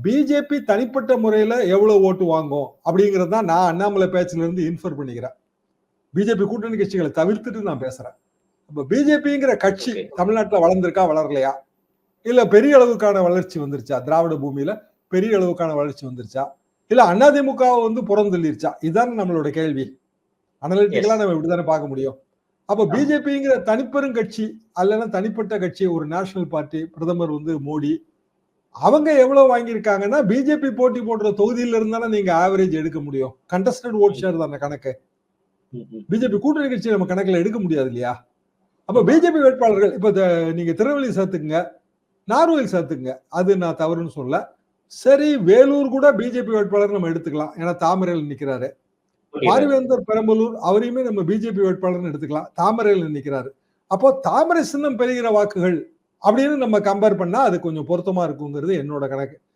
BJP தனிப்பட்ட முறையில எவ்வளவு ஓட்டு வாங்கும் அப்படிங்கறது தான் நான் அண்ணாமலை பேச்சுல இருந்து இன்ஃபர் பண்ணிக்கிறேன். பிஜேபி கூட்டணி கட்சிகளை தவிர்த்துட்டு நான் பேசுறேன். அப்ப பிஜேபிங்கிற கட்சி தமிழ்நாட்டுல வளர்ந்திருக்கா, வளரலையா? இல்ல பெரிய அளவுக்கான வளர்ச்சி வந்துருச்சா? திராவிட பூமியில பெரிய அளவுக்கான வளர்ச்சி வந்துருச்சா? இல்ல அதிமுக வந்து புறந்தள்ளிருச்சா? இதுதான் நம்மளோட கேள்வி. அனலிட்டிக்கலா நம்ம இப்படித்தானே பார்க்க முடியும். அப்ப பிஜேபிங்கிற தனிப்பெரும் கட்சி அல்லனா தனிப்பட்ட கட்சி, ஒரு நேஷனல் பார்ட்டி, பிரதமர் வந்து மோடி, அவங்க எவ்வளவு வாங்கியிருக்காங்கன்னா பிஜேபி போட்டி போடுற தொகுதியில இருந்தானே நீங்க ஆவரேஜ் எடுக்க முடியும். கண்டஸ்டட் ஓட் ஷேர் தானே கணக்கு. பிஜேபி கூட்டணி கட்சி நம்ம கணக்குல எடுக்க முடியாது இல்லையா? அப்ப பிஜேபி வேட்பாளர்கள் இப்ப நீங்க திருநெல்வேலி சேர்த்துக்குங்க, நார்வேல் சேர்த்துக்குங்க, அது நான் தவறுன்னு சொல்ல. சரி, வேலூர் கூட பிஜேபி வேட்பாளர் நம்ம எடுத்துக்கலாம். ஏன்னா தாமரையில் நிக்கிறாரு. பாரிவேந்தர் பெரம்பலூர் அவரையுமே நம்ம பிஜேபி வேட்பாளர்னு எடுத்துக்கலாம். தாமரையில் நிக்கிறாரு. அப்போ தாமரை சின்னம் பெறுகிற வாக்குகள் அப்படின்னு நம்ம கம்பேர் பண்ணா அது கொஞ்சம் பொருத்தமா இருக்குங்கிறது என்னோட கணக்கு.